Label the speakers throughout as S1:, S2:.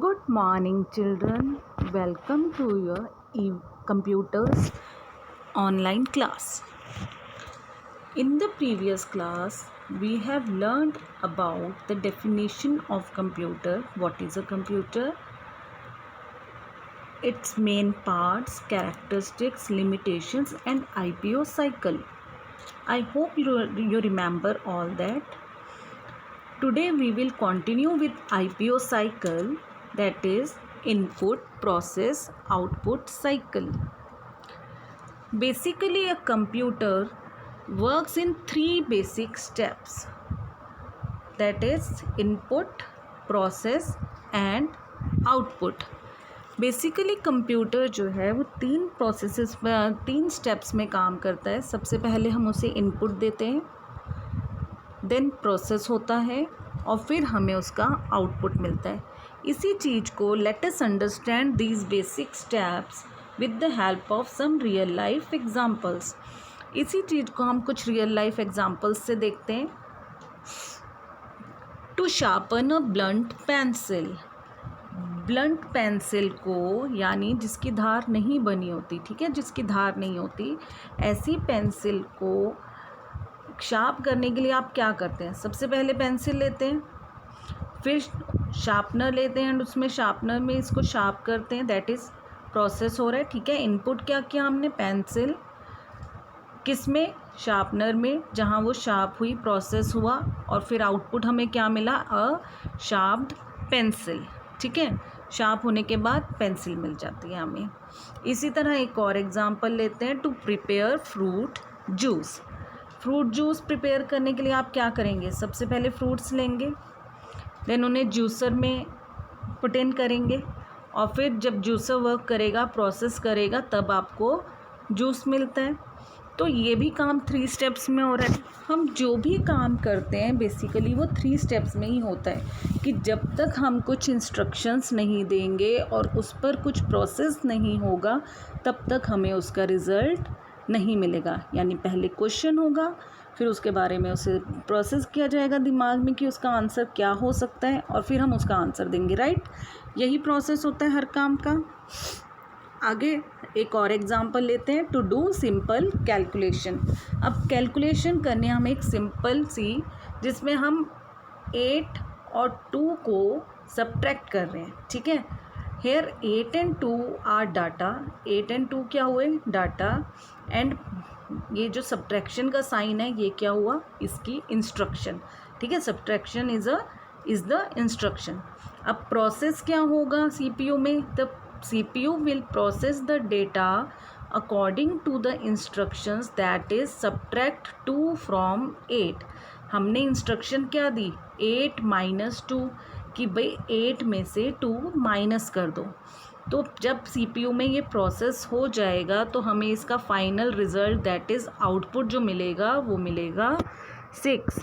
S1: Good morning, children. Welcome to your computers online class. In the previous class, we have learned about the definition of computer. What is a computer? Its main parts, characteristics, limitations, and IPO cycle. I hope you remember all that. Today we will continue with IPO cycle, that is input, process, output cycle. Basically, a computer works in three basic steps, that is input, process and output. Basically computer जो है वो तीन steps में काम करता है. सबसे पहले हम उसे इनपुट देते हैं, देन प्रोसेस होता है और फिर हमें उसका आउटपुट मिलता है. इसी चीज़ को let us understand these basic steps with the help of some real life examples. इसी चीज़ को हम कुछ रियल लाइफ एग्जांपल्स से देखते हैं. To sharpen a blunt pencil. Blunt pencil को यानी जिसकी धार नहीं बनी होती, ठीक है, जिसकी धार नहीं होती, ऐसी पेंसिल को शार्प करने के लिए आप क्या करते हैं? सबसे पहले पेंसिल लेते हैं, फिर शार्पनर लेते हैं एंड उसमें शार्पनर में इसको शार्प करते हैं. दैट इज़ प्रोसेस हो रहा है. ठीक है, इनपुट क्या किया हमने? पेंसिल. किस में? शार्पनर में, जहाँ वो शार्प हुई, प्रोसेस हुआ और फिर आउटपुट हमें क्या मिला? अ शार्प्ड पेंसिल. ठीक है, शार्प होने के बाद पेंसिल मिल जाती है हमें. इसी तरह एक और एग्जांपल लेते हैं. To prepare fruit juice. Fruit juice prepare करने के लिए आप क्या करेंगे? सबसे पहले फ्रूट्स लेंगे, देन उन्हें जूसर में पुट इन करेंगे और फिर जब जूसर वर्क करेगा, प्रोसेस करेगा, तब आपको जूस मिलता है. तो ये भी काम 3 स्टेप्स में हो रहा है. हम जो भी काम करते हैं बेसिकली वो 3 स्टेप्स में ही होता है कि जब तक हम कुछ इंस्ट्रक्शंस नहीं देंगे और उस पर कुछ प्रोसेस नहीं होगा तब तक हमें उसका रिज़ल्ट नहीं मिलेगा. यानी पहले क्वेश्चन होगा, फिर उसके बारे में उसे प्रोसेस किया जाएगा दिमाग में कि उसका आंसर क्या हो सकता है और फिर हम उसका आंसर देंगे. राइट, यही प्रोसेस होता है हर काम का. आगे एक और एग्जांपल लेते हैं. To do simple calculation. अब कैलकुलेशन करने हम एक सिंपल सी, जिसमें हम 8 और 2 को सब्ट्रैक्ट कर रहे हैं. ठीक है, here 8 and 2 are data. 8 and 2 क्या हुए? डाटा. एंड ये जो सब्ट्रैक्शन का साइन है ये क्या हुआ? इसकी इंस्ट्रक्शन. ठीक है, सब्ट्रैक्शन इज़ द इंस्ट्रक्शन. अब प्रोसेस क्या होगा सीपीयू में? The CPU will process the data according to the instructions, that is subtract 2 from 8. हमने इंस्ट्रक्शन क्या दी? 8 - 2 कि भाई 8 में से 2 माइनस कर दो. तो जब CPU में ये प्रोसेस हो जाएगा तो हमें इसका final result, that is output जो मिलेगा वो मिलेगा 6.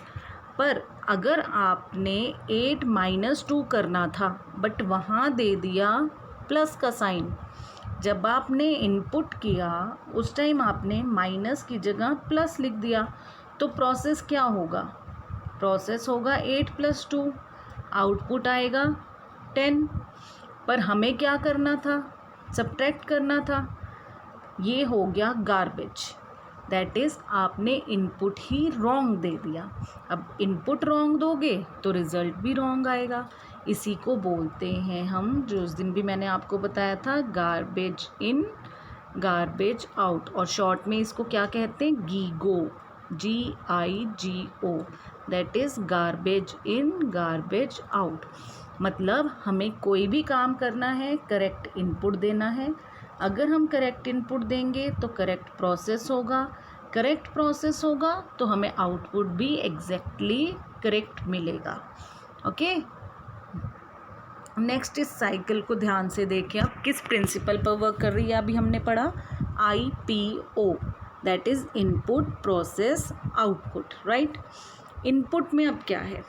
S1: पर अगर आपने 8 - 2 करना था बट वहाँ दे दिया प्लस का साइन, जब आपने इनपुट किया उस टाइम आपने माइनस की जगह प्लस लिख दिया, तो प्रोसेस क्या होगा? प्रोसेस होगा 8 + 2, आउटपुट आएगा 10. पर हमें क्या करना था? सब्ट्रैक्ट करना था. ये हो गया गार्बेज. दैट इज़ आपने इनपुट ही रॉन्ग दे दिया. अब इनपुट रॉन्ग दोगे तो रिज़ल्ट भी रॉन्ग आएगा. इसी को बोलते हैं हम, जो उस दिन भी मैंने आपको बताया था, गार्बेज इन गार्बेज आउट. और शॉर्ट में इसको क्या कहते हैं? GIGO. GIGO. That is garbage in garbage out. मतलब हमें कोई भी काम करना है, करेक्ट इनपुट देना है. अगर हम करेक्ट इनपुट देंगे तो करेक्ट प्रोसेस होगा. करेक्ट प्रोसेस होगा तो हमें आउटपुट भी एग्जैक्टली करेक्ट मिलेगा. ओके, नेक्स्ट इस साइकिल को ध्यान से देखिए. आप किस प्रिंसिपल पर वर्क कर रही है? अभी हमने पढ़ा IPO, that is input, process, output. Right, input में अब क्या है?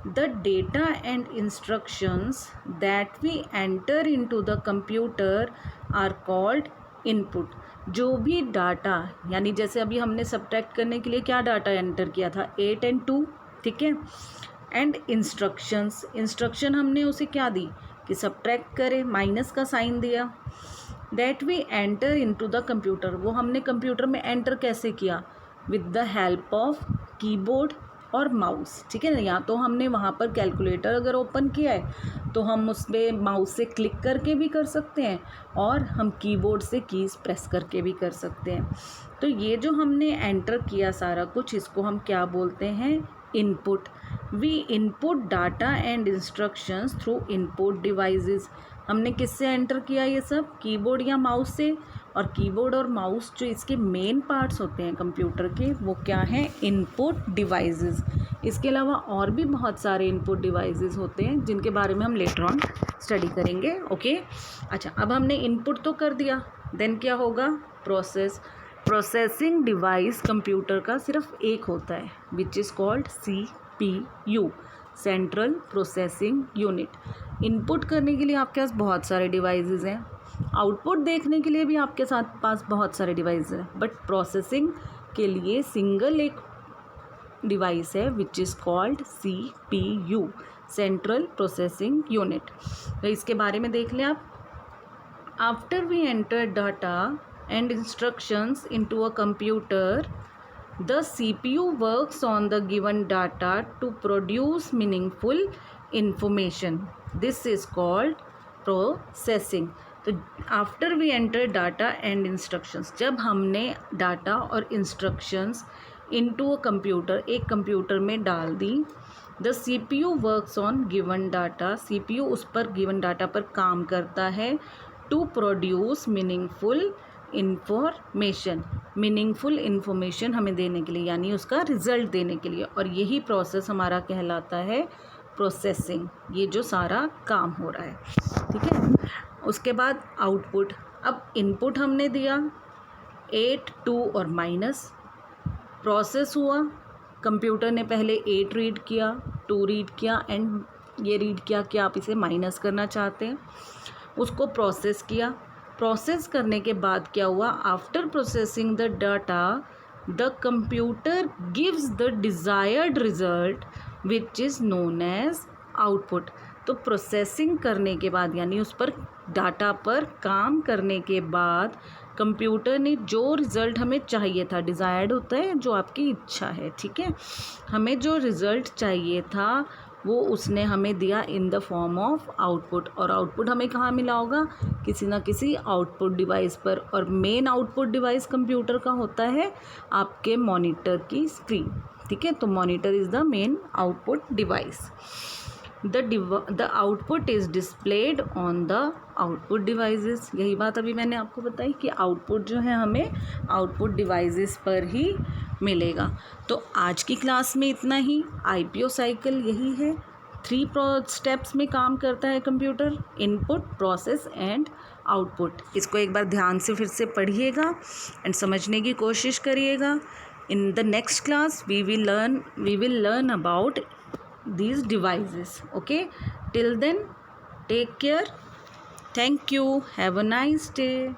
S1: The data and instructions that we enter into the computer are called input. जो भी डाटा, यानी जैसे अभी हमने सब्ट्रैक्ट करने के लिए क्या डाटा एंटर किया था? 8 एंड 2. ठीक है, एंड इंस्ट्रक्शन हमने उसे क्या दी? कि सब्ट्रैक्ट करें, माइनस का साइन दिया। That we enter into the computer, वो हमने कंप्यूटर में एंटर कैसे किया, with the help of keyboard और माउस, ठीक है ना। या तो हमने वहाँ पर कैलकुलेटर अगर ओपन किया है तो हम उस पर माउस से क्लिक करके भी कर सकते हैं, और हम कीबोर्ड से कीज़ प्रेस करके भी कर सकते हैं। तो ये जो हमने एंटर किया सारा कुछ, इसको हम क्या बोलते हैं, input. We input data and instructions through input devices. हमने किससे एंटर किया ये सब, कीबोर्ड या माउस से। और कीबोर्ड और माउस जो इसके मेन पार्ट्स होते हैं कंप्यूटर के, वो क्या हैं, इनपुट डिवाइसेस। इसके अलावा और भी बहुत सारे इनपुट डिवाइसेस होते हैं जिनके बारे में हम लेटर ऑन स्टडी करेंगे। ओके, अच्छा, अब हमने इनपुट तो कर दिया, देन क्या होगा, प्रोसेस। प्रोसेसिंग डिवाइस कंप्यूटर का सिर्फ एक होता है, which is called CPU, central processing unit. Input करने के लिए आपके पास बहुत सारे डिवाइसेस हैं, आउटपुट देखने के लिए भी आपके साथ पास बहुत सारे डिवाइस हैं, बट प्रोसेसिंग के लिए सिंगल एक डिवाइस है which is called CPU, central processing unit. तो इसके बारे में देख लें आप। After we enter data and instructions into a computer, the CPU works on the given data to produce meaningful information. This is called processing. तो after we enter data and instructions, जब हमने डाटा और instructions into a computer, एक computer में डाल दी, the CPU works on given data, CPU उस पर गिवन डाटा पर काम करता है, to produce meaningful information, meaningful information हमें देने के लिए, यानी उसका रिजल्ट देने के लिए। और यही प्रोसेस हमारा कहलाता है प्रोसेसिंग, ये जो सारा काम हो रहा है, ठीक है। उसके बाद आउटपुट। अब इनपुट हमने दिया 8, 2 और माइनस, प्रोसेस हुआ, कंप्यूटर ने पहले 8 रीड किया, 2 रीड किया एंड ये रीड किया कि आप इसे माइनस करना चाहते हैं, उसको प्रोसेस किया। प्रोसेस करने के बाद क्या हुआ, after processing the data the computer gives the desired result which is known as output. तो प्रोसेसिंग करने के बाद, यानी उस पर डाटा पर काम करने के बाद, कंप्यूटर ने जो रिज़ल्ट हमें चाहिए था, डिज़ायर्ड होता है जो आपकी इच्छा है, ठीक है, हमें जो रिज़ल्ट चाहिए था वो उसने हमें दिया in the form of output. और आउटपुट हमें कहाँ मिला होगा, किसी ना किसी आउटपुट डिवाइस पर। और मेन आउटपुट डिवाइस कंप्यूटर का होता है आपके मॉनिटर की स्क्रीन, ठीक है। तो monitor is the main output device. The output is displayed on the output devices. यही बात अभी मैंने आपको बताई कि आउटपुट जो है हमें आउटपुट डिवाइसेस पर ही मिलेगा। तो आज की क्लास में इतना ही। IPO साइकिल यही है, 3 स्टेप्स में काम करता है computer, input, process and output. इसको एक बार ध्यान से फिर से पढ़िएगा एंड समझने की कोशिश करिएगा। In the next class we will learn about these devices. Okay, till then, take care. Thank you. Have a nice day.